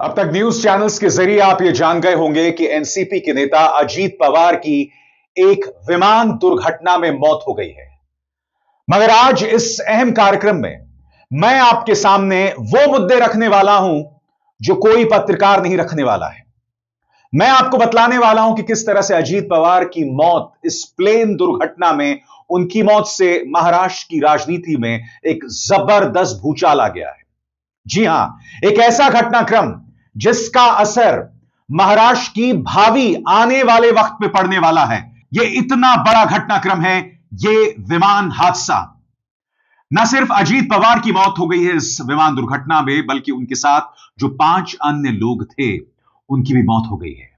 अब तक news channels के जरिए आप यह जान गए होंगे कि एनसीपी के नेता अजीत पवार की एक विमान दुर्घटना में मौत हो गई है। मगर आज इस अहम कार्यक्रम में मैं आपके सामने वो मुद्दे रखने वाला हूं जो कोई पत्रकार नहीं रखने वाला है। मैं आपको बतलाने वाला हूं कि किस तरह से अजीत पवार की मौत इस प्लेन दुर्घटना में, उनकी मौत से महाराष्ट्र की राजनीति में एक जबरदस्त भूचाल आ गया है। जी हां, एक ऐसा घटनाक्रम जिसका असर महाराष्ट्र की भावी आने वाले वक्त में पड़ने वाला है। यह इतना बड़ा घटनाक्रम है, यह विमान हादसा। न सिर्फ अजीत पवार की मौत हो गई है इस विमान दुर्घटना में, बल्कि उनके साथ जो 5 अन्य लोग थे उनकी भी मौत हो गई है।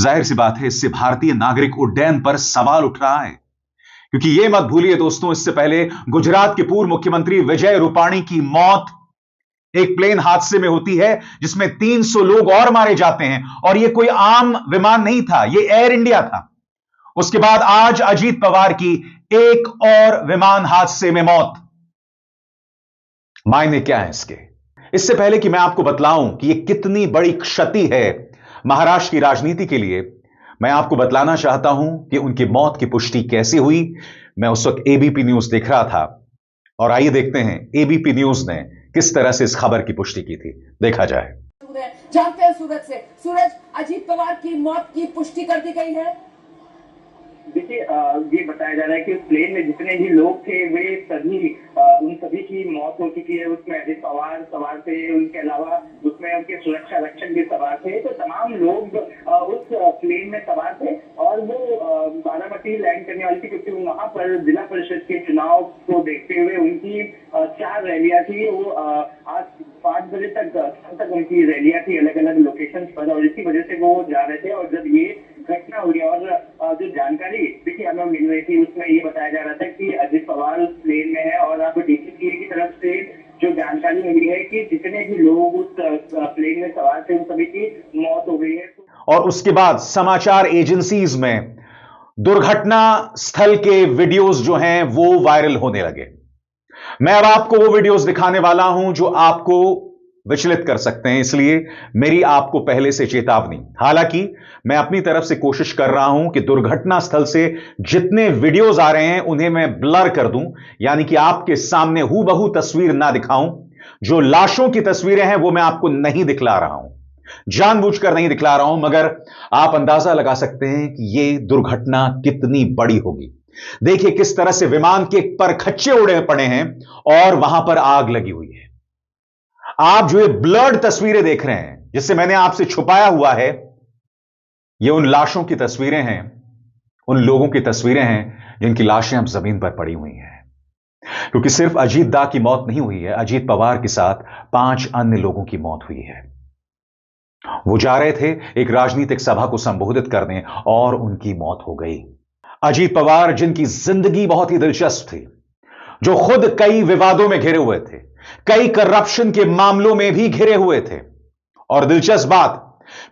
जाहिर सी बात है, इससे भारतीय नागरिक उड्डयन पर सवाल उठ रहा है, क्योंकि यह मत भूलिए दोस्तों, इससे पहले गुजरात के पूर्व मुख्यमंत्री विजय रूपाणी की मौत एक प्लेन हादसे में होती है जिसमें 300 लोग और मारे जाते हैं, और यह कोई आम विमान नहीं था, यह एयर इंडिया था। उसके बाद आज अजीत पवार की एक और विमान हादसे में मौत। मायने क्या है इसके? इससे पहले कि मैं आपको बतलाऊं कि यह कितनी बड़ी क्षति है महाराष्ट्र की राजनीति के लिए, मैं आपको बतलाना चाहता हूं कि उनकी मौत की पुष्टि कैसे हुई। मैं उस वक्त एबीपी न्यूज देख रहा था, और आइए देखते हैं एबीपी न्यूज ने किस तरह से इस खबर की पुष्टि की थी। देखा जाए। जानते हैं सूरज से। सूरज, अजीत पवार की मौत की पुष्टि कर दी गई है। देखिए, ये बताया जा रहा है कि उस प्लेन में जितने भी लोग थे वे सभी उन सभी की मौत हो चुकी है। उसमें अजीत पवार सवार थे, उनके अलावा उसमें उनके सुरक्षा रक्षक भी सवार थे। तो तमाम लोग उस प्लेन में सवार थे, और वो बारामती लैंड करने वाली थी, क्योंकि वहां पर जिला परिषद के चुनाव को देखते हुए उनकी 4 रैलियां थी। वो आज 5 बजे तक उनकी रैलियां थी अलग अलग लोकेशन पर, और इसी वजह से वो जा रहे थे। और जब ये घटना हुई, और जो जानकारी देखिए हमें मिल रही थी, उसमें ये बताया जा रहा था कि अजीत पवार प्लेन में है, और अब डीजीपी की तरफ से जो जानकारी मिली है कि जितने भी लोग उस प्लेन में सवार थे उन सभी की मौत हो गई है। और उसके बाद समाचार एजेंसीज में दुर्घटना स्थल के वीडियोस जो हैं वो वायरल होने लगे। मैं अब आपको वो वीडियोस दिखाने वाला हूं जो आपको विचलित कर सकते हैं, इसलिए मेरी आपको पहले से चेतावनी। हालांकि मैं अपनी तरफ से कोशिश कर रहा हूं कि दुर्घटना स्थल से जितने वीडियोस आ रहे हैं उन्हें मैं ब्लर कर दूं, यानी कि आपके सामने हूबहू तस्वीर ना दिखाऊं। जो लाशों की तस्वीरें हैं वो मैं आपको नहीं दिखला रहा हूं, जानबूझकर नहीं दिखला रहा हूं, मगर आप अंदाजा लगा सकते हैं कि यह दुर्घटना कितनी बड़ी होगी। देखिए किस तरह से विमान के परखच्चे उड़े पड़े हैं और वहां पर आग लगी हुई है। आप जो ये ब्लर्ड तस्वीरें देख रहे हैं, जिससे मैंने आपसे छुपाया हुआ है, ये उन लाशों की तस्वीरें हैं, उन लोगों की तस्वीरें हैं जिनकी लाशें अब जमीन पर पड़ी हुई हैं। क्योंकि सिर्फ अजीत दा की मौत नहीं हुई है, अजीत पवार के साथ 5 अन्य लोगों की मौत हुई है। वो जा रहे थे एक राजनीतिक सभा को संबोधित करने, और उनकी मौत हो गई। अजीत पवार, जिनकी जिंदगी बहुत ही दिलचस्प थी, जो खुद कई विवादों में घिरे हुए थे, कई करप्शन के मामलों में भी घिरे हुए थे, और दिलचस्प बात,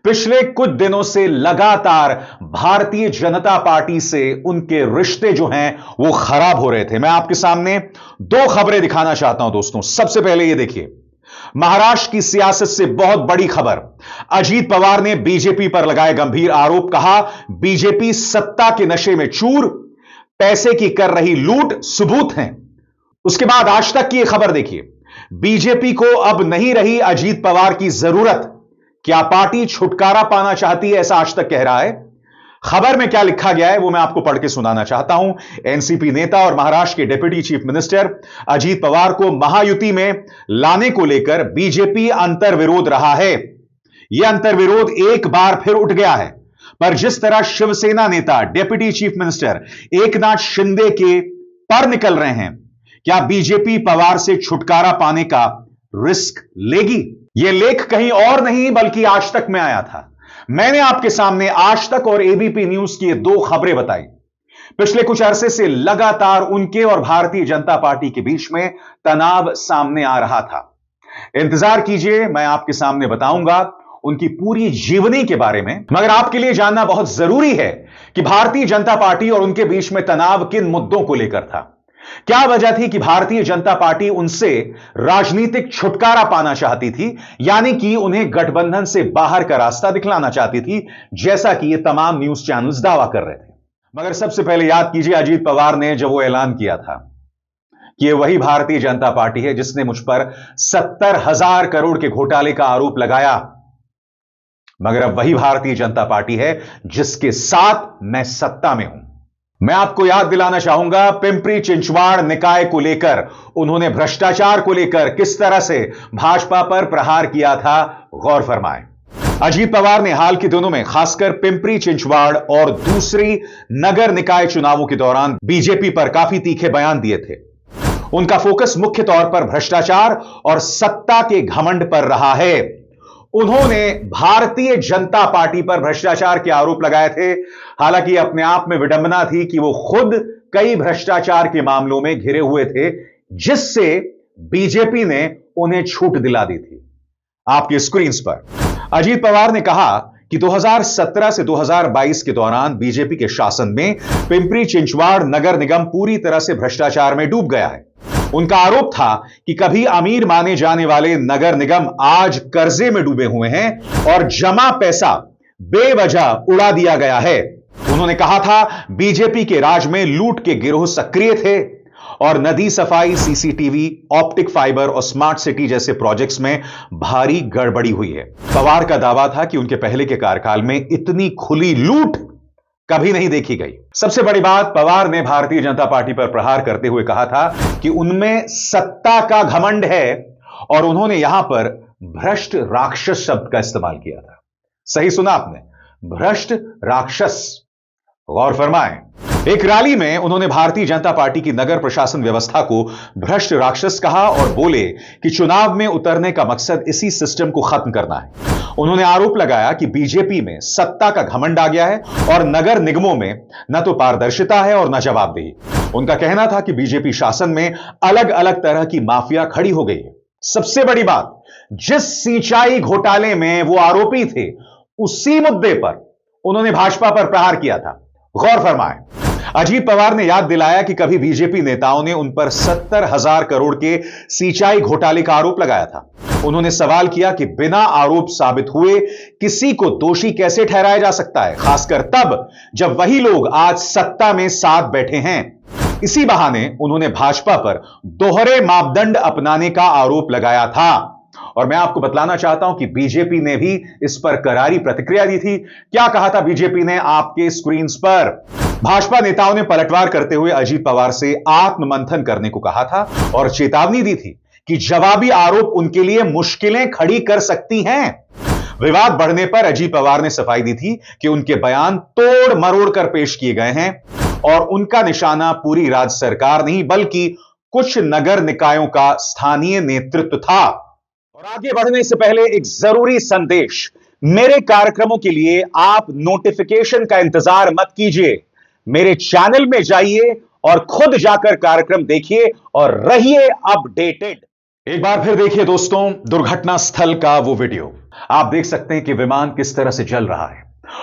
पिछले कुछ दिनों से लगातार भारतीय जनता पार्टी से उनके रिश्ते जो हैं वो खराब हो रहे थे। मैं आपके सामने 2 खबरें दिखाना चाहता हूं दोस्तों। सबसे पहले ये देखिए, महाराष्ट्र की सियासत से बहुत बड़ी खबर। अजीत पवार ने बीजेपी पर लगाए गंभीर आरोप, कहा बीजेपी सत्ता के नशे में चूर, पैसे की कर रही लूट सबूत हैं। उसके बाद आज तक की यह खबर देखिए, बीजेपी को अब नहीं रही अजीत पवार की जरूरत, क्या पार्टी छुटकारा पाना चाहती है, ऐसा आज तक कह रहा है। खबर में क्या लिखा गया है वो मैं आपको पढ़ के सुनाना चाहता हूं। एनसीपी नेता और महाराष्ट्र के deputy chief minister Ajit Pawar को महायुति में लाने को लेकर बीजेपी अंतर्विरोध रहा है। यह अंतर्विरोध एक बार फिर उठ गया है, पर जिस तरह शिवसेना नेता deputy chief minister Eknath Shinde के पर निकल रहे हैं, क्या बीजेपी पवार से छुटकारा पाने का रिस्क लेगी? यह लेख कहीं और नहीं बल्कि आज तक में आया था। मैंने आपके सामने आज तक और एबीपी न्यूज की 2 खबरें बताई। पिछले कुछ अरसे से लगातार उनके और भारतीय जनता पार्टी के बीच में तनाव सामने आ रहा था। इंतजार कीजिए, मैं आपके सामने बताऊंगा उनकी पूरी जीवनी के बारे में। मगर आपके लिए जानना बहुत जरूरी है कि भारतीय जनता पार्टी और उनके बीच में तनाव किन मुद्दों को लेकर था। क्या वजह थी कि भारतीय जनता पार्टी उनसे राजनीतिक छुटकारा पाना चाहती थी, यानी कि उन्हें गठबंधन से बाहर का रास्ता दिखलाना चाहती थी, जैसा कि ये तमाम न्यूज चैनल्स दावा कर रहे थे। मगर सबसे पहले याद कीजिए अजीत पवार ने जब वो ऐलान किया था कि यह वही भारतीय जनता पार्टी है जिसने मुझ पर 70,000 करोड़ के घोटाले का आरोप लगाया, मगर अब वही भारतीय जनता पार्टी है जिसके साथ मैं सत्ता में हूं। मैं आपको याद दिलाना चाहूंगा पिंपरी चिंचवाड़ निकाय को लेकर उन्होंने भ्रष्टाचार को लेकर किस तरह से भाजपा पर प्रहार किया था, गौर फरमाएं। अजीत पवार ने हाल के दिनों में खासकर पिंपरी चिंचवाड़ और दूसरी नगर निकाय चुनावों के दौरान बीजेपी पर काफी तीखे बयान दिए थे। उनका फोकस मुख्य तौर पर भ्रष्टाचार और सत्ता के घमंड पर रहा है। उन्होंने भारतीय जनता पार्टी पर भ्रष्टाचार के आरोप लगाए थे। हालांकि अपने आप में विडंबना थी कि वो खुद कई भ्रष्टाचार के मामलों में घिरे हुए थे, जिससे बीजेपी ने उन्हें छूट दिला दी थी। आपकी स्क्रीन पर अजीत पवार ने कहा कि 2017 से 2022 के दौरान बीजेपी के शासन में पिंपरी चिंचवाड़ नगर निगम पूरी तरह से भ्रष्टाचार में डूब गया है। उनका आरोप था कि कभी अमीर माने जाने वाले नगर निगम आज कर्जे में डूबे हुए हैं और जमा पैसा बेवजह उड़ा दिया गया है। उन्होंने कहा था बीजेपी के राज में लूट के गिरोह सक्रिय थे और नदी सफाई, सीसीटीवी, ऑप्टिक फाइबर और स्मार्ट सिटी जैसे प्रोजेक्ट्स में भारी गड़बड़ी हुई है। पवार का दावा था कि उनके पहले के कार्यकाल में इतनी खुली लूट कभी नहीं देखी गई। सबसे बड़ी बात, पवार ने भारतीय जनता पार्टी पर प्रहार करते हुए कहा था कि उनमें सत्ता का घमंड है और उन्होंने यहां पर भ्रष्ट राक्षस शब्द का इस्तेमाल किया था। सही सुना आपने, भ्रष्ट राक्षस, गौर फरमाएं। एक रैली में उन्होंने भारतीय जनता पार्टी की नगर प्रशासन व्यवस्था को भ्रष्ट राक्षस कहा और बोले कि चुनाव में उतरने का मकसद इसी सिस्टम को खत्म करना है। उन्होंने आरोप लगाया कि बीजेपी में सत्ता का घमंड आ गया है और नगर निगमों में न तो पारदर्शिता है और न जवाबदेही। उनका कहना था कि बीजेपी शासन में अलग अलग तरह की माफिया खड़ी हो गई है। सबसे बड़ी बात, जिस सिंचाई घोटाले में वो आरोपी थे, उसी मुद्दे पर उन्होंने भाजपा पर प्रहार किया था। गौर फरमाएं, अजीत पवार ने याद दिलाया कि कभी बीजेपी नेताओं ने उन पर 70,000 करोड़ के सिंचाई घोटाले का आरोप लगाया था। उन्होंने सवाल किया कि बिना आरोप साबित हुए किसी को दोषी कैसे ठहराया जा सकता है, खासकर तब जब वही लोग आज सत्ता में साथ बैठे हैं। इसी बहाने उन्होंने भाजपा पर दोहरे मापदंड अपनाने का आरोप लगाया था और मैं आपको बतलाना चाहता हूं कि बीजेपी ने भी इस पर करारी प्रतिक्रिया दी थी। क्या कहा था बीजेपी ने, आपके स्क्रीन पर। भाजपा नेताओं ने पलटवार करते हुए अजीत पवार से आत्ममंथन करने को कहा था और चेतावनी दी थी कि जवाबी आरोप उनके लिए मुश्किलें खड़ी कर सकती हैं। विवाद बढ़ने पर अजीत पवार ने सफाई दी थी कि उनके बयान तोड़ मरोड़ कर पेश किए गए हैं और उनका निशाना पूरी राज्य सरकार नहीं बल्कि कुछ नगर निकायों का स्थानीय नेतृत्व था। और आगे बढ़ने से पहले एक जरूरी संदेश, मेरे कार्यक्रमों के लिए आप नोटिफिकेशन का इंतजार मत कीजिए, मेरे चैनल में जाइए और खुद जाकर कार्यक्रम देखिए और रहिए अपडेटेड। एक बार फिर देखिए दोस्तों, दुर्घटना स्थल का वो वीडियो। आप देख सकते हैं कि विमान किस तरह से जल रहा है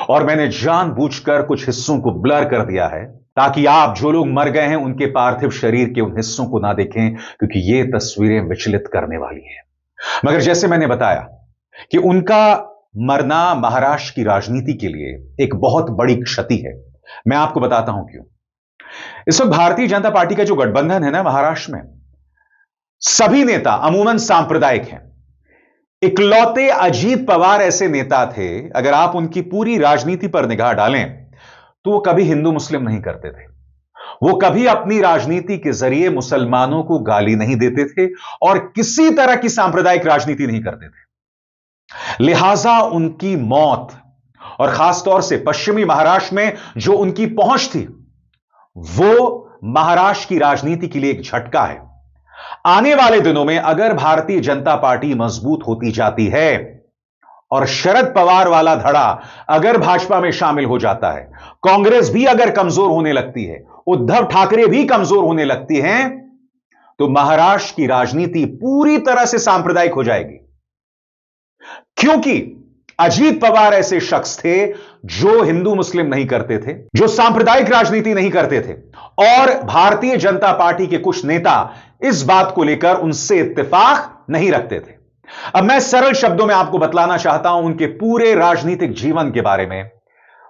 और मैंने जानबूझकर कुछ हिस्सों को ब्लर कर दिया है ताकि आप जो लोग मर गए हैं उनके पार्थिव शरीर के उन हिस्सों को ना देखें, क्योंकि ये तस्वीरें विचलित करने वाली हैं। मगर जैसे मैंने बताया कि उनका मरना महाराष्ट्र की राजनीति के लिए एक बहुत बड़ी क्षति है। मैं आपको बताता हूं क्यों। इस वक्त भारतीय जनता पार्टी का जो गठबंधन है ना महाराष्ट्र में, सभी नेता अमूमन सांप्रदायिक हैं। इकलौते अजीत पवार ऐसे नेता थे, अगर आप उनकी पूरी राजनीति पर निगाह डालें तो वो कभी हिंदू मुस्लिम नहीं करते थे। वो कभी अपनी राजनीति के जरिए मुसलमानों को गाली नहीं देते थे और किसी तरह की सांप्रदायिक राजनीति नहीं करते थे। लिहाजा उनकी मौत और खासतौर से पश्चिमी महाराष्ट्र में जो उनकी पहुंच थी, वो महाराष्ट्र की राजनीति के लिए एक झटका है। आने वाले दिनों में अगर भारतीय जनता पार्टी मजबूत होती जाती है और शरद पवार वाला धड़ा अगर भाजपा में शामिल हो जाता है, कांग्रेस भी अगर कमजोर होने लगती है, उद्धव ठाकरे भी कमजोर होने लगती हैं, तो महाराष्ट्र की राजनीति पूरी तरह से सांप्रदायिक हो जाएगी। क्योंकि अजीत पवार ऐसे शख्स थे जो हिंदू मुस्लिम नहीं करते थे, जो सांप्रदायिक राजनीति नहीं करते थे, और भारतीय जनता पार्टी के कुछ नेता इस बात को लेकर उनसे इत्तेफाक नहीं रखते थे। अब मैं सरल शब्दों में आपको बतलाना चाहता हूं उनके पूरे राजनीतिक जीवन के बारे में।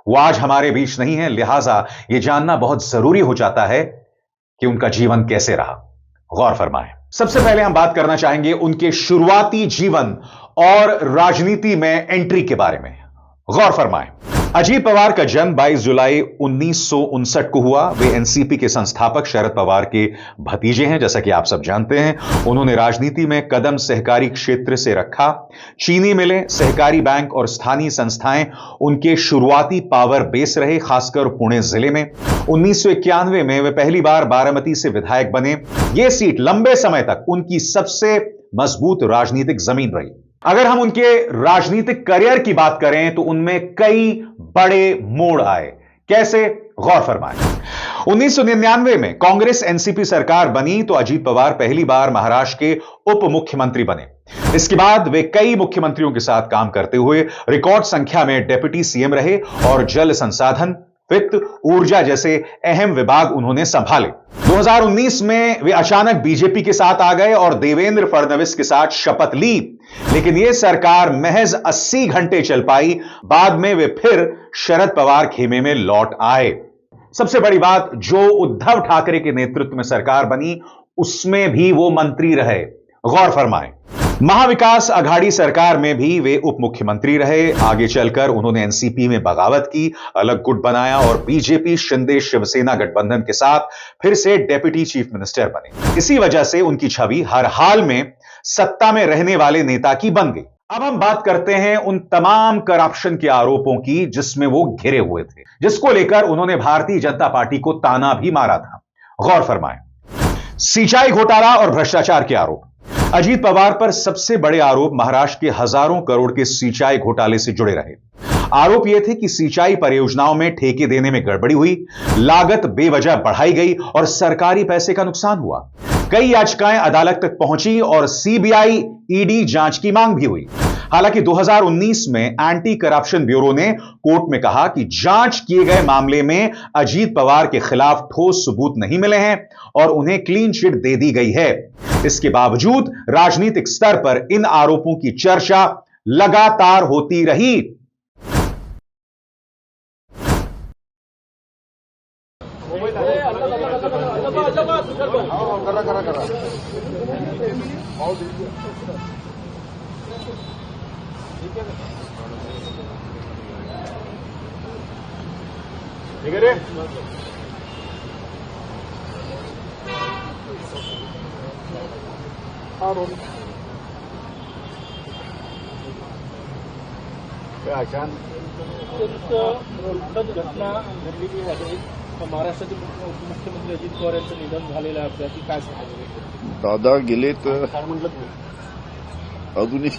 वो आज हमारे बीच नहीं है, लिहाजा यह जानना बहुत जरूरी हो जाता है कि उनका जीवन कैसे रहा। गौर फरमाएं। सबसे पहले हम बात करना चाहेंगे उनके शुरुआती जीवन और राजनीति में एंट्री के बारे में। गौर फरमाएं। अजीत पवार का जन्म 22 जुलाई 1959 को हुआ। वे एनसीपी के संस्थापक शरद पवार के भतीजे हैं, जैसा कि आप सब जानते हैं। उन्होंने राजनीति में कदम सहकारी क्षेत्र से रखा। चीनी मिलें, सहकारी बैंक और स्थानीय संस्थाएं उनके शुरुआती पावर बेस रहे, खासकर पुणे जिले में। 1991 में वे पहली बार बारामती से विधायक बने। यह सीट लंबे समय तक उनकी सबसे मजबूत राजनीतिक जमीन रही। अगर हम उनके राजनीतिक करियर की बात करें तो उनमें कई बड़े मोड़ आए। कैसे? गौर फरमाएं। 1999 में कांग्रेस एनसीपी सरकार बनी तो अजीत पवार पहली बार महाराष्ट्र के उप मुख्यमंत्री बने। इसके बाद वे कई मुख्यमंत्रियों के साथ काम करते हुए रिकॉर्ड संख्या में डिप्टी सीएम रहे और जल संसाधन, वित्त, ऊर्जा जैसे अहम विभाग उन्होंने संभाले। 2019 में वे अचानक बीजेपी के साथ आ गए और देवेंद्र फडणवीस के साथ शपथ ली, लेकिन यह सरकार महज 80 घंटे चल पाई। बाद में वे फिर शरद पवार खेमे में लौट आए। सबसे बड़ी बात, जो उद्धव ठाकरे के नेतृत्व में सरकार बनी उसमें भी वो मंत्री रहे। गौर फरमाएं। महाविकास अघाड़ी सरकार में भी वे उप मुख्यमंत्री रहे। आगे चलकर उन्होंने एनसीपी में बगावत की, अलग गुट बनाया और बीजेपी शिंदे शिवसेना गठबंधन के साथ फिर से डेप्यूटी चीफ मिनिस्टर बने। इसी वजह से उनकी छवि हर हाल में सत्ता में रहने वाले नेता की बन गई। अब हम बात करते हैं उन तमाम करप्शन के आरोपों की जिसमें वो घिरे हुए थे, जिसको लेकर उन्होंने भारतीय जनता पार्टी को ताना भी मारा था। गौर फरमाएं। सिंचाई घोटाला और भ्रष्टाचार के आरोप। अजीत पवार पर सबसे बड़े आरोप महाराष्ट्र के हजारों करोड़ के सिंचाई घोटाले से जुड़े रहे। आरोप यह थे कि सिंचाई परियोजनाओं में ठेके देने में गड़बड़ी हुई, लागत बेवजह बढ़ाई गई और सरकारी पैसे का नुकसान हुआ। कई याचिकाएं अदालत तक पहुंची और सीबीआई, ईडी जांच की मांग भी हुई। हालांकि 2019 में एंटी करप्शन ब्यूरो ने कोर्ट में कहा कि जांच किए गए मामले में अजीत पवार के खिलाफ ठोस सबूत नहीं मिले हैं और उन्हें क्लीन चिट दे दी गई है। इसके बावजूद राजनीतिक स्तर पर इन आरोपों की चर्चा लगातार होती रही। घटना घडलेली आहे. महाराष्ट्राचे मुख्यमंत्री अजित पवार यांचं निधन झालेलं आहे. त्याची काय सांगाल? दादा गेलेत काय म्हटलं अजूनही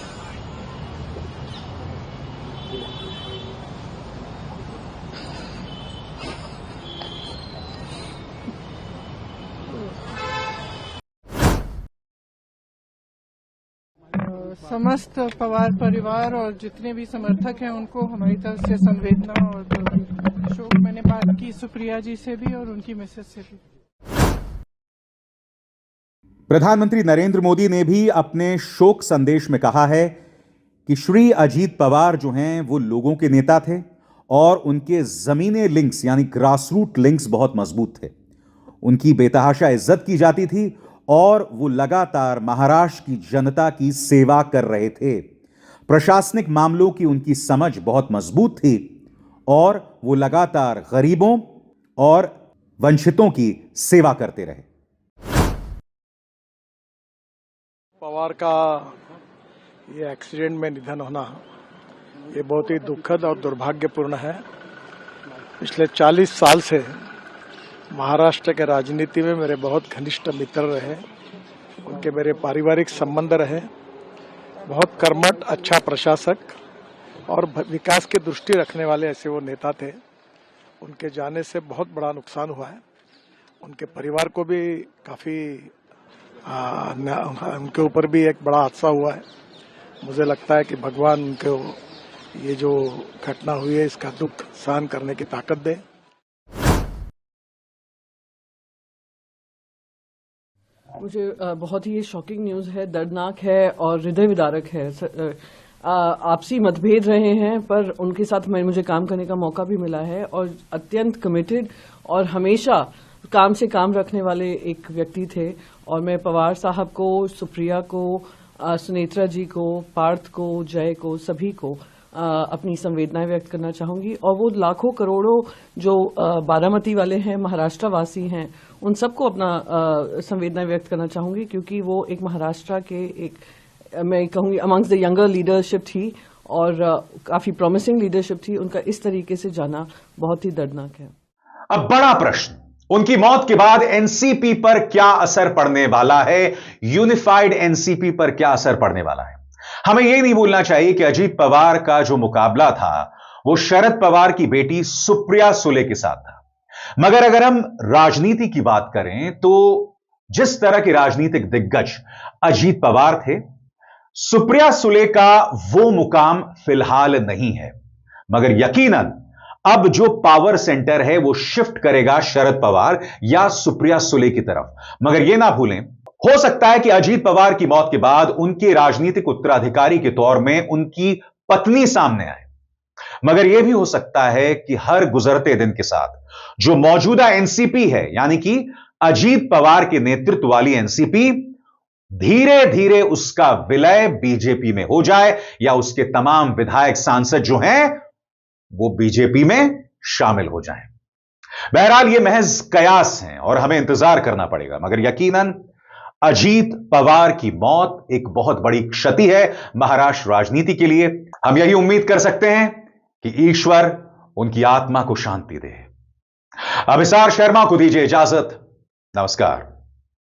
समस्त पवार परिवार और जितने भी समर्थक हैं उनको हमारी तरफ से संवेदना और शोक। मैंने बात की सुप्रिया जी से भी और उनकी मिसेज से भी। प्रधानमंत्री नरेंद्र मोदी ने भी अपने शोक संदेश में कहा है कि श्री अजीत पवार जो हैं वो लोगों के नेता थे और उनके जमीनी लिंक्स यानी ग्रासरूट लिंक्स बहुत मजबूत थे। उनकी बेतहाशा इज्जत की जाती थी और वो लगातार महाराष्ट्र की जनता की सेवा कर रहे थे। प्रशासनिक मामलों की उनकी समझ बहुत मजबूत थी और वो लगातार गरीबों और वंचितों की सेवा करते रहे। पवार का ये एक्सीडेंट में निधन होना ये बहुत ही दुखद और दुर्भाग्यपूर्ण है। पिछले 40 साल से महाराष्ट्र के राजनीति में मेरे बहुत घनिष्ठ मित्र रहे, उनके मेरे पारिवारिक संबंध रहे। बहुत कर्मठ, अच्छा प्रशासक और विकास की दृष्टि रखने वाले ऐसे वो नेता थे। उनके जाने से बहुत बड़ा नुकसान हुआ है। उनके परिवार को भी काफ़ी उनके ऊपर भी एक बड़ा हादसा हुआ है। मुझे लगता है कि भगवान उनको ये जो घटना हुई है इसका दुख सहन करने की ताकत दे। मुझे बहुत ही ये शॉकिंग न्यूज़ है, दर्दनाक है और हृदय विदारक है। आपसी मतभेद रहे हैं पर उनके साथ मुझे काम करने का मौका भी मिला है और अत्यंत कमिटेड और हमेशा काम से काम रखने वाले एक व्यक्ति थे। और मैं पवार साहब को, सुप्रिया को, सुनेत्रा जी को, पार्थ को, जय को, सभी को अपनी संवेदनाएं व्यक्त करना चाहूंगी। और वो लाखों करोड़ों जो बारामती वाले हैं, महाराष्ट्र वासी हैं, उन सबको अपना संवेदनाएं व्यक्त करना चाहूंगी क्योंकि वो एक महाराष्ट्र के एक, मैं कहूंगी अमंग्स द यंगर लीडरशिप थी और काफी प्रॉमिसिंग लीडरशिप थी। उनका इस तरीके से जाना बहुत ही दर्दनाक है। अब बड़ा प्रश्न, उनकी मौत के बाद एनसीपी पर क्या असर पड़ने वाला है, यूनिफाइड एनसीपी पर क्या असर पड़ने वाला है। हमें यह नहीं भूलना चाहिए कि अजीत पवार का जो मुकाबला था वो शरद पवार की बेटी सुप्रिया सुले के साथ था। मगर अगर हम राजनीति की बात करें तो जिस तरह के राजनीतिक दिग्गज अजीत पवार थे, सुप्रिया सुले का वो मुकाम फिलहाल नहीं है। मगर यकीनन अब जो पावर सेंटर है वो शिफ्ट करेगा शरद पवार या सुप्रिया सुले की तरफ। मगर यह ना भूलें, हो सकता है कि अजीत पवार की मौत के बाद उनके राजनीतिक उत्तराधिकारी के तौर में उनकी पत्नी सामने आए। मगर यह भी हो सकता है कि हर गुजरते दिन के साथ जो मौजूदा एनसीपी है, यानी कि अजीत पवार के नेतृत्व वाली एनसीपी, धीरे धीरे उसका विलय बीजेपी में हो जाए या उसके तमाम विधायक सांसद जो हैं वो बीजेपी में शामिल हो जाएं। बहरहाल ये महज कयास हैं और हमें इंतजार करना पड़ेगा। मगर यकीनन अजीत पवार की मौत एक बहुत बड़ी क्षति है महाराष्ट्र राजनीति के लिए। हम यही उम्मीद कर सकते हैं कि ईश्वर उनकी आत्मा को शांति दे। अभिसार शर्मा को दीजिए इजाजत। नमस्कार।